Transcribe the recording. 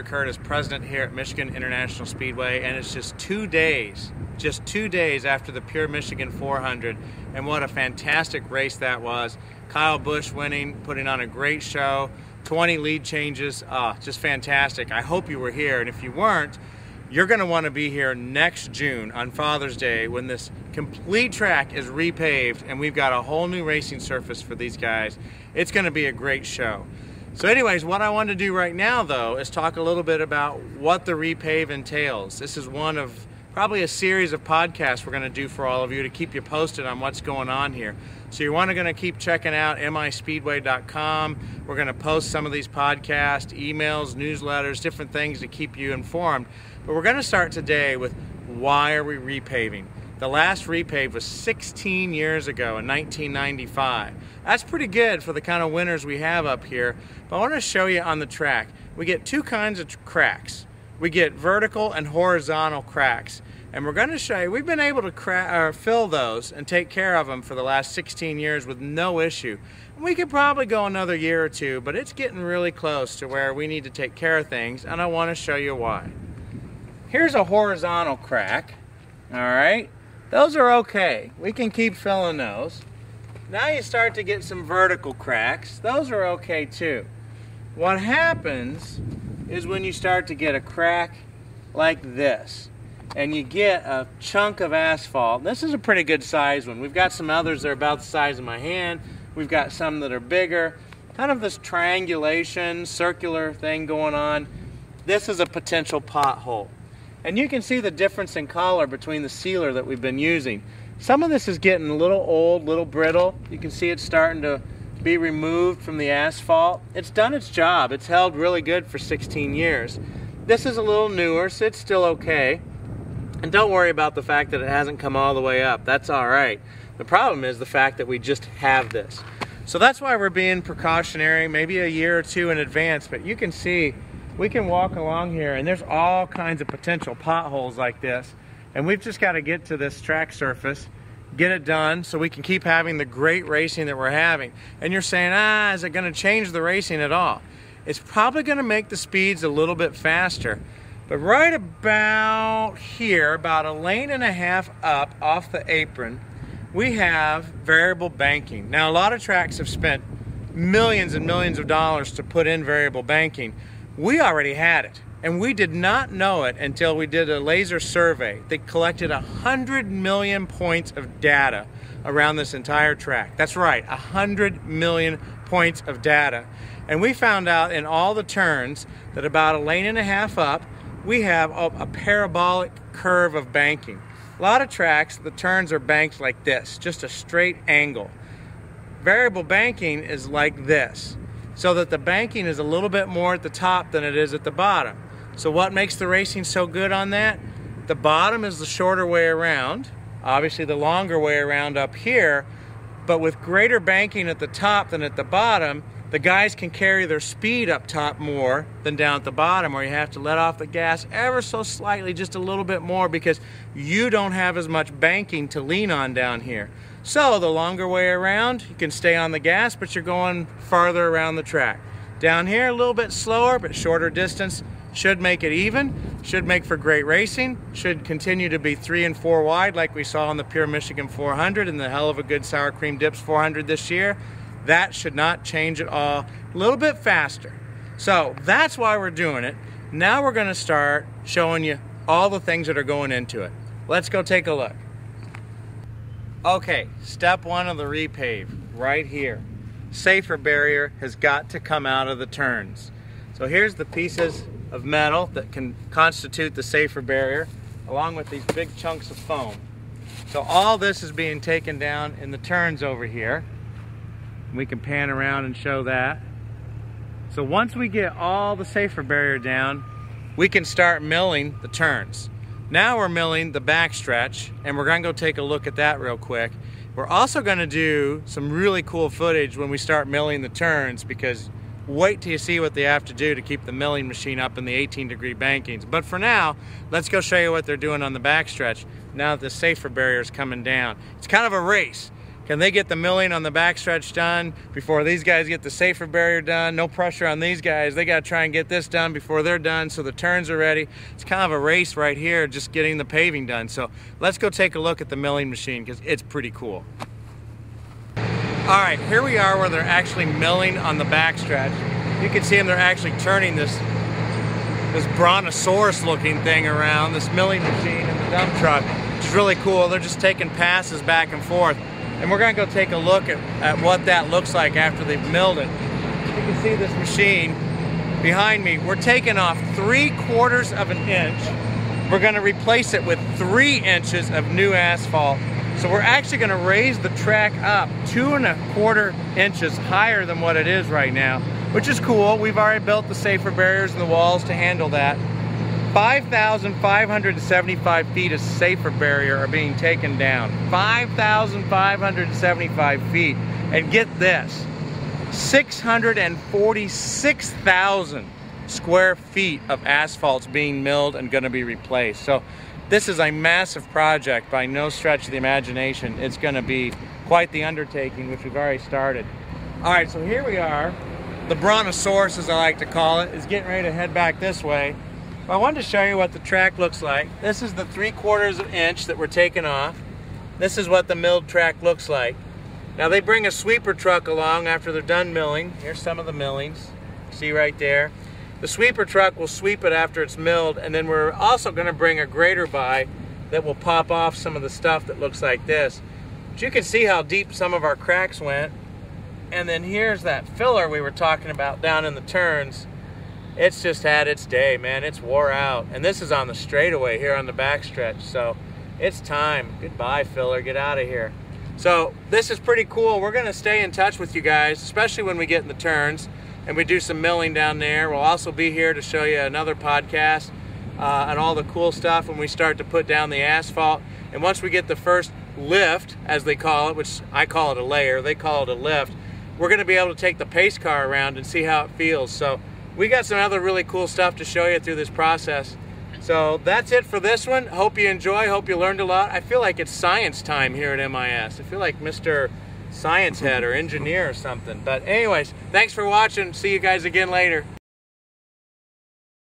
Curtis, president here at Michigan International Speedway, and it's just 2 days after the Pure Michigan 400, and what a fantastic race that was. Kyle Busch winning, putting on a great show, 20 lead changes, just fantastic. I hope you were here, and if you weren't, you're going to want to be here next June on Father's Day when this complete track is repaved and we've got a whole new racing surface for these guys. It's going to be a great show. So anyways, what I want to do right now though is talk a little bit about what the repave entails. This is one of probably a series of podcasts we're going to do for all of you to keep you posted on what's going on here. So you're going to keep checking out mispeedway.com. We're going to post some of these podcasts, emails, newsletters, different things to keep you informed. But we're going to start today with why are we repaving? The last repave was 16 years ago in 1995. That's pretty good for the kind of winters we have up here. But I want to show you on the track. We get two kinds of cracks. We get vertical and horizontal cracks. And we're going to show you, we've been able to fill those and take care of them for the last 16 years with no issue. We could probably go another year or two, but it's getting really close to where we need to take care of things, and I want to show you why. Here's a horizontal crack, all right? Those are okay. We can keep filling those. Now you start to get some vertical cracks. Those are okay too. What happens is when you start to get a crack like this, and you get a chunk of asphalt. This is a pretty good size one. We've got some others that are about the size of my hand. We've got some that are bigger. Kind of this triangulation, circular thing going on. This is a potential pothole. And you can see the difference in color between the sealer that we've been using. Some of this is getting a little old, little brittle. You can see it's starting to be removed from the asphalt. It's done its job. It's held really good for 16 years. This is a little newer, so it's still okay. And don't worry about the fact that it hasn't come all the way up. That's all right. The problem is the fact that we just have this. So that's why we're being precautionary, maybe a year or two in advance. But you can see we can walk along here and there's all kinds of potential potholes like this. And we've just got to get to this track surface, get it done so we can keep having the great racing that we're having. And you're saying, is it going to change the racing at all? It's probably going to make the speeds a little bit faster. But right about here, about a lane and a half up off the apron, we have variable banking. Now, a lot of tracks have spent millions and millions of dollars to put in variable banking. We already had it, and we did not know it until we did a laser survey that collected 100 million points of data around this entire track. That's right, 100 million points of data. And we found out in all the turns that about a lane and a half up, we have a parabolic curve of banking. A lot of tracks, the turns are banked like this, just a straight angle. Variable banking is like this, so that the banking is a little bit more at the top than it is at the bottom. So what makes the racing so good on that? The bottom is the shorter way around, obviously the longer way around up here, but with greater banking at the top than at the bottom, the guys can carry their speed up top more than down at the bottom, where you have to let off the gas ever so slightly, just a little bit more, because you don't have as much banking to lean on down here. So the longer way around, you can stay on the gas, but you're going farther around the track. Down here, a little bit slower, but shorter distance. Should make it even, should make for great racing, should continue to be 3 and 4 wide like we saw on the Pure Michigan 400 and the hell of a good Sour Cream Dips 400 this year. That should not change at all. A little bit faster. So that's why we're doing it. Now we're going to start showing you all the things that are going into it. Let's go take a look. Okay, step one of the repave, right here. Safer barrier has got to come out of the turns. So here's the pieces of metal that can constitute the safer barrier, along with these big chunks of foam. So all this is being taken down in the turns over here. We can pan around and show that. So once we get all the safer barrier down, we can start milling the turns. Now we're milling the backstretch, and we're going to go take a look at that real quick. We're also going to do some really cool footage when we start milling the turns, because wait till you see what they have to do to keep the milling machine up in the 18-degree bankings. But for now, let's go show you what they're doing on the backstretch now that the safer barrier is coming down. It's kind of a race, Can they get the milling on the backstretch done before these guys get the safer barrier done? No pressure on these guys. They got to try and get this done before they're done so the turns are ready. It's kind of a race right here, just getting the paving done. So let's go take a look at the milling machine because it's pretty cool. All right, here we are where they're actually milling on the backstretch. You can see them, they're actually turning this brontosaurus looking thing around, this milling machine in the dump truck, which is really cool. They're just taking passes back and forth. And we're gonna go take a look at what that looks like after they've milled it. You can see this machine behind me. We're taking off 3/4 of an inch. We're gonna replace it with 3 inches of new asphalt. So we're actually gonna raise the track up 2¼ inches higher than what it is right now, which is cool. We've already built the safer barriers and the walls to handle that. 5,575 feet of safer barrier are being taken down. 5,575 feet. And get this, 646,000 square feet of asphalt's being milled and gonna be replaced. So this is a massive project by no stretch of the imagination. It's gonna be quite the undertaking, which we've already started. All right, so here we are. The brontosaurus, as I like to call it, is getting ready to head back this way. I wanted to show you what the track looks like. This is the 3/4 inch that we're taking off. This is what the milled track looks like. Now they bring a sweeper truck along after they're done milling. Here's some of the millings. See right there. The sweeper truck will sweep it after it's milled, and then we're also going to bring a grader by that will pop off some of the stuff that looks like this. But you can see how deep some of our cracks went. And then here's that filler we were talking about down in the turns. It's just had its day, man. It's wore out. And this is on the straightaway here on the backstretch. So it's time. Goodbye, filler. Get out of here. So this is pretty cool. We're going to stay in touch with you guys, especially when we get in the turns and we do some milling down there. We'll also be here to show you another podcast and all the cool stuff when we start to put down the asphalt. And once we get the first lift, as they call it, which I call it a layer, they call it a lift, we're going to be able to take the pace car around and see how it feels. So we got some other really cool stuff to show you through this process. So that's it for this one. Hope you enjoy, hope you learned a lot. I feel like it's science time here at MIS. I feel like Mr. Science Head or engineer or something. But anyways, thanks for watching. See you guys again later.